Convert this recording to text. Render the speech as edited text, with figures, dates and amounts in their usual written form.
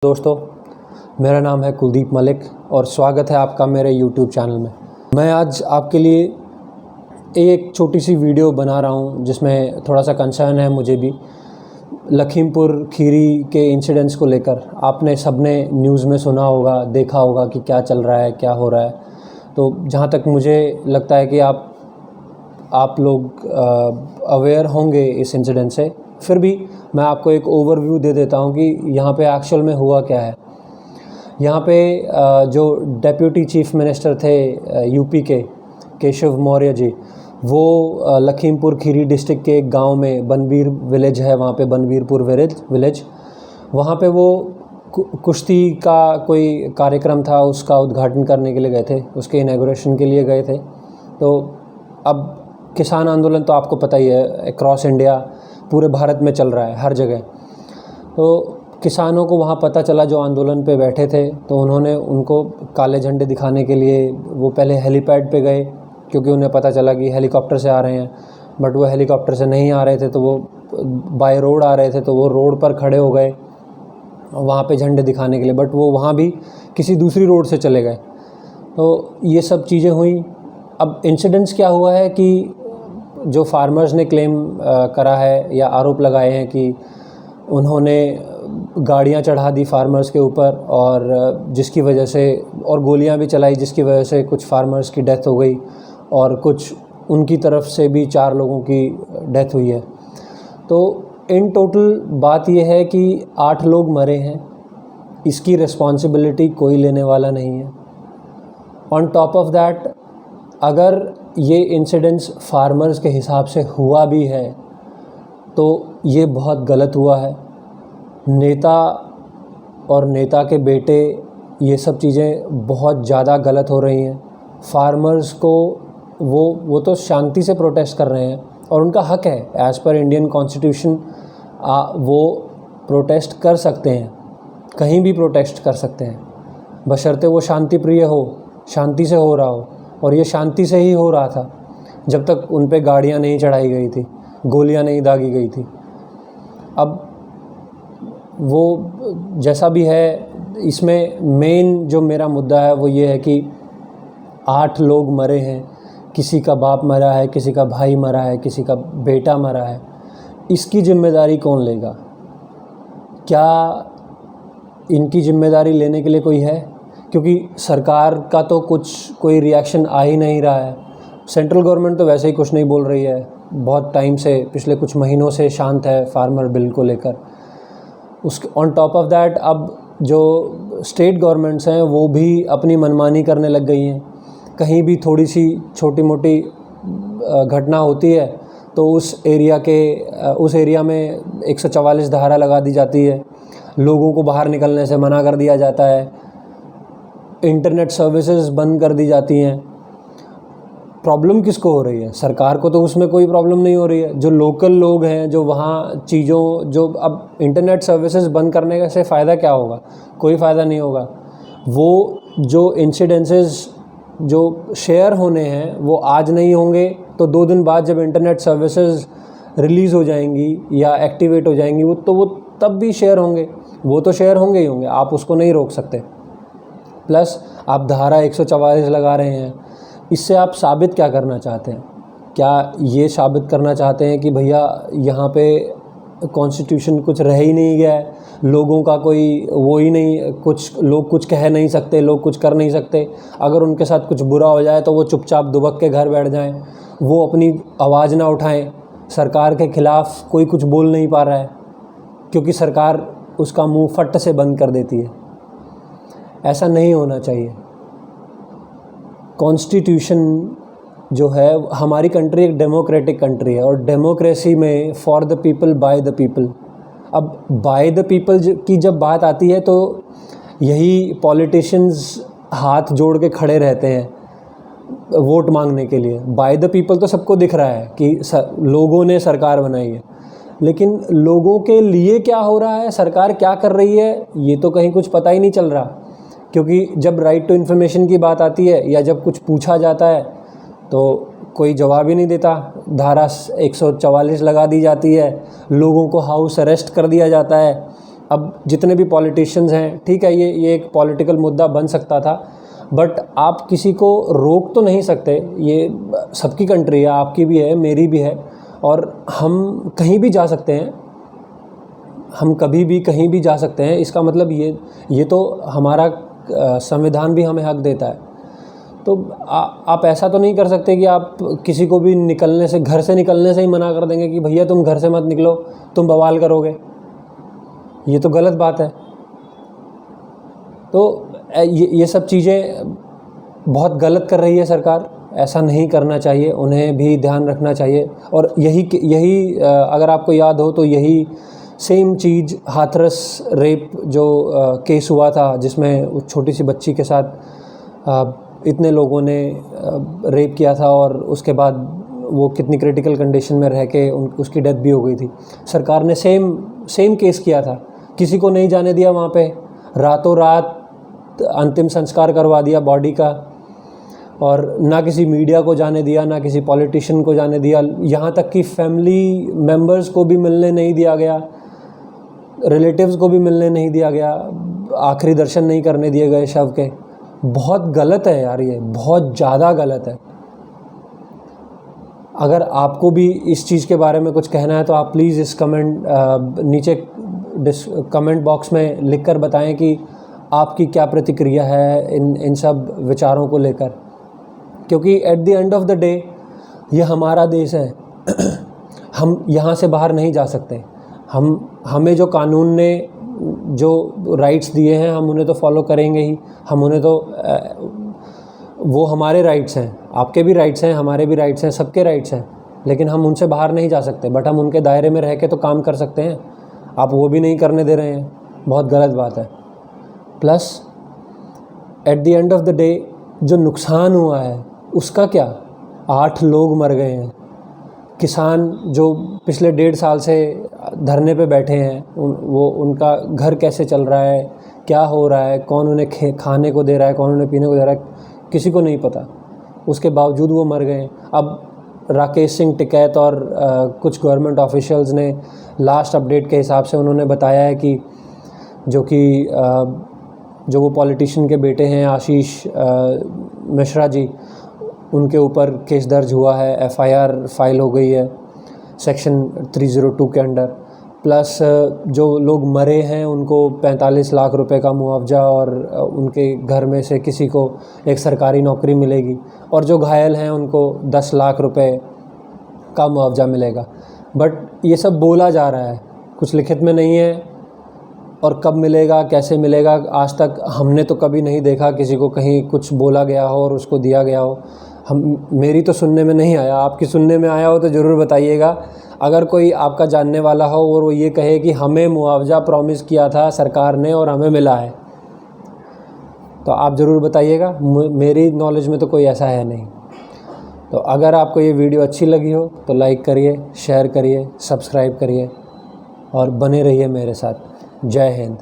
दोस्तों, मेरा नाम है कुलदीप मलिक और स्वागत है आपका मेरे यूट्यूब चैनल में। मैं आज आपके लिए एक छोटी सी वीडियो बना रहा हूं जिसमें थोड़ा सा कंसर्न है मुझे भी लखीमपुर खीरी के इंसिडेंट्स को लेकर। आपने सबने न्यूज़ में सुना होगा, देखा होगा कि क्या चल रहा है, क्या हो रहा है। तो जहां तक मुझे लगता है कि आप लोग अवेयर होंगे इस इंसिडेंट से, फिर भी मैं आपको एक ओवरव्यू दे देता हूं कि यहाँ पे एक्चुअल में हुआ क्या है। यहाँ पे जो डेप्यूटी चीफ मिनिस्टर थे यूपी के केशव मौर्य जी, वो लखीमपुर खीरी डिस्ट्रिक्ट के एक गांव में बनबीर विलेज है, वहाँ पे बनबीरपुर विलेज, वहाँ पे वो कुश्ती का कोई कार्यक्रम था, उसका उद्घाटन करने के लिए गए थे, उसके इनॉग्रेशन के लिए गए थे। तो अब किसान आंदोलन तो आपको पता ही है, अक्रॉस इंडिया पूरे भारत में चल रहा है, हर जगह। तो किसानों को वहाँ पता चला जो आंदोलन पे बैठे थे, तो उन्होंने उनको काले झंडे दिखाने के लिए वो पहले हेलीपैड पे गए, क्योंकि उन्हें पता चला कि हेलीकॉप्टर से आ रहे हैं। बट वो हेलीकॉप्टर से नहीं आ रहे थे, तो वो बाय रोड आ रहे थे, तो वो रोड पर खड़े हो गए वहाँ पे झंडे दिखाने के लिए। बट वो वहाँ भी किसी दूसरी रोड से चले गए। तो ये सब चीज़ें हुई। अब इंसिडेंट्स क्या हुआ है कि जो फार्मर्स ने क्लेम करा है या आरोप लगाए हैं कि उन्होंने गाड़ियां चढ़ा दी फार्मर्स के ऊपर, और जिसकी वजह से, और गोलियां भी चलाई, जिसकी वजह से कुछ फार्मर्स की डेथ हो गई और कुछ उनकी तरफ से भी 4 लोगों की डेथ हुई है। तो इन टोटल बात यह है कि 8 लोग मरे हैं। इसकी रिस्पॉन्सिबिलिटी कोई लेने वाला नहीं है। ऑन टॉप ऑफ दैट, अगर ये इंसिडेंट्स फार्मर्स के हिसाब से हुआ भी है तो ये बहुत गलत हुआ है। नेता और नेता के बेटे, ये सब चीज़ें बहुत ज़्यादा गलत हो रही हैं। फार्मर्स को वो तो शांति से प्रोटेस्ट कर रहे हैं और उनका हक है, एज़ पर इंडियन कॉन्स्टिट्यूशन वो प्रोटेस्ट कर सकते हैं, कहीं भी प्रोटेस्ट कर सकते हैं, बशर्ते वो शांति प्रिय हो, शांति से हो रहा हो। और ये शांति से ही हो रहा था जब तक उन पे गाड़ियाँ नहीं चढ़ाई गई थी, गोलियाँ नहीं दागी गई थी। अब वो जैसा भी है, इसमें मेन जो मेरा मुद्दा है वो ये है कि 8 लोग मरे हैं। किसी का बाप मरा है, किसी का भाई मरा है, किसी का बेटा मरा है। इसकी जिम्मेदारी कौन लेगा? क्या इनकी जिम्मेदारी लेने के लिए कोई है? क्योंकि सरकार का तो कोई रिएक्शन आ ही नहीं रहा है। सेंट्रल गवर्नमेंट तो वैसे ही कुछ नहीं बोल रही है, बहुत टाइम से, पिछले कुछ महीनों से शांत है फार्मर बिल को लेकर। ऑन टॉप ऑफ दैट, अब जो स्टेट गवर्नमेंट्स हैं वो भी अपनी मनमानी करने लग गई हैं। कहीं भी थोड़ी सी छोटी मोटी घटना होती है तो उस एरिया में 144 धारा लगा दी जाती है, लोगों को बाहर निकलने से मना कर दिया जाता है, इंटरनेट सर्विसेज बंद कर दी जाती हैं। प्रॉब्लम किसको हो रही है? सरकार को तो उसमें कोई प्रॉब्लम नहीं हो रही है। जो लोकल लोग हैं, जो वहाँ जो अब इंटरनेट सर्विसेज बंद करने से फ़ायदा क्या होगा? कोई फ़ायदा नहीं होगा। वो जो इंसिडेंसेस जो शेयर होने हैं वो आज नहीं होंगे तो 2 दिन बाद जब इंटरनेट सर्विसेज रिलीज़ हो जाएंगी या एक्टिवेट हो जाएंगी, वो तब भी शेयर होंगे। वो तो शेयर होंगे ही होंगे, आप उसको नहीं रोक सकते। प्लस आप धारा 144 लगा रहे हैं, इससे आप साबित क्या करना चाहते हैं? क्या ये साबित करना चाहते हैं कि भैया यहाँ पे कॉन्स्टिट्यूशन कुछ रह ही नहीं गया है, लोगों का कोई वो ही नहीं, कुछ लोग कुछ कह नहीं सकते, लोग कुछ कर नहीं सकते, अगर उनके साथ कुछ बुरा हो जाए तो वो चुपचाप दुबक के घर बैठ जाएं, वो अपनी आवाज़ ना उठाएं, सरकार के ख़िलाफ़ कोई कुछ बोल नहीं पा रहा है क्योंकि सरकार उसका मुंह फट से बंद कर देती है? ऐसा नहीं होना चाहिए। कॉन्स्टिट्यूशन जो है, हमारी कंट्री एक डेमोक्रेटिक कंट्री है और डेमोक्रेसी में for the people by the people. अब बाय द पीपल की जब बात आती है तो यही पॉलिटिशियंस हाथ जोड़ के खड़े रहते हैं वोट मांगने के लिए। बाय द पीपल तो सबको दिख रहा है कि लोगों ने सरकार बनाई है, लेकिन लोगों के लिए क्या हो रहा है, सरकार क्या कर रही है, ये तो कहीं कुछ पता ही नहीं चल रहा। क्योंकि जब राइट टू इन्फॉर्मेशन की बात आती है या जब कुछ पूछा जाता है तो कोई जवाब ही नहीं देता। धारा 144 लगा दी जाती है, लोगों को हाउस अरेस्ट कर दिया जाता है, अब जितने भी पॉलिटिशियंस हैं, ठीक है, ये एक पॉलिटिकल मुद्दा बन सकता था, बट आप किसी को रोक तो नहीं सकते। ये सबकी कंट्री है, आपकी भी है, मेरी भी है, और हम कहीं भी जा सकते हैं, हम कभी भी कहीं भी जा सकते हैं। इसका मतलब ये तो हमारा संविधान भी हमें हक देता है। तो आप ऐसा तो नहीं कर सकते कि आप किसी को भी निकलने से, घर से निकलने से ही मना कर देंगे कि भैया तुम घर से मत निकलो, तुम बवाल करोगे। ये तो गलत बात है। तो ये सब चीज़ें बहुत गलत कर रही है सरकार, ऐसा नहीं करना चाहिए, उन्हें भी ध्यान रखना चाहिए। और यही अगर आपको याद हो तो यही सेम चीज़ हाथरस रेप जो केस हुआ था, जिसमें उस छोटी सी बच्ची के साथ इतने लोगों ने रेप किया था, और उसके बाद वो कितनी क्रिटिकल कंडीशन में रह के उसकी डेथ भी हो गई थी। सरकार ने सेम केस किया था, किसी को नहीं जाने दिया वहाँ पे, रातों रात अंतिम संस्कार करवा दिया बॉडी का, और ना किसी मीडिया को जाने दिया, ना किसी पॉलिटिशियन को जाने दिया, यहाँ तक कि फैमिली मेम्बर्स को भी मिलने नहीं दिया गया, रिलेटिव्स को भी मिलने नहीं दिया गया, आखिरी दर्शन नहीं करने दिए गए शव के। बहुत गलत है यार, ये बहुत ज़्यादा गलत है। अगर आपको भी इस चीज़ के बारे में कुछ कहना है तो आप प्लीज़ इस नीचे कमेंट बॉक्स में लिख कर बताएं कि आपकी क्या प्रतिक्रिया है इन सब विचारों को लेकर, क्योंकि at the end of the day ये हमारा देश है। हम यहाँ से बाहर नहीं जा सकते। हमें जो कानून ने जो राइट्स दिए हैं, हम उन्हें तो फॉलो करेंगे ही। हम उन्हें तो वो हमारे राइट्स हैं, आपके भी राइट्स हैं, हमारे भी राइट्स हैं, सबके राइट्स हैं, लेकिन हम उनसे बाहर नहीं जा सकते। बट हम उनके दायरे में रह के तो काम कर सकते हैं। आप वो भी नहीं करने दे रहे हैं, बहुत गलत बात है। Plus at the end of the day जो नुकसान हुआ है उसका क्या? 8 लोग मर गए हैं। किसान जो पिछले 1.5 साल से धरने पे बैठे हैं, वो उनका घर कैसे चल रहा है, क्या हो रहा है, कौन उन्हें खाने को दे रहा है, कौन उन्हें पीने को दे रहा है, किसी को नहीं पता। उसके बावजूद वो मर गए। अब राकेश सिंह टिकैत और कुछ गवर्नमेंट ऑफिशियल्स ने लास्ट अपडेट के हिसाब से उन्होंने बताया है कि जो वो पॉलिटिशियन के बेटे हैं आशीष मिश्रा जी, उनके ऊपर केस दर्ज हुआ है, एफआईआर फाइल हो गई है सेक्शन 302 के अंडर। प्लस जो लोग मरे हैं उनको 45 लाख रुपए का मुआवजा, और उनके घर में से किसी को एक सरकारी नौकरी मिलेगी, और जो घायल हैं उनको 10 लाख रुपए का मुआवजा मिलेगा। बट ये सब बोला जा रहा है, कुछ लिखित में नहीं है, और कब मिलेगा, कैसे मिलेगा, आज तक हमने तो कभी नहीं देखा किसी को कहीं कुछ बोला गया हो और उसको दिया गया हो। मेरी तो सुनने में नहीं आया। आपकी सुनने में आया हो तो ज़रूर बताइएगा। अगर कोई आपका जानने वाला हो और वो ये कहे कि हमें मुआवजा प्रॉमिस किया था सरकार ने और हमें मिला है, तो आप ज़रूर बताइएगा। मेरी नॉलेज में तो कोई ऐसा है नहीं। तो अगर आपको ये वीडियो अच्छी लगी हो तो लाइक करिए, शेयर करिए, सब्सक्राइब करिए, और बने रहिए मेरे साथ। जय हिंद।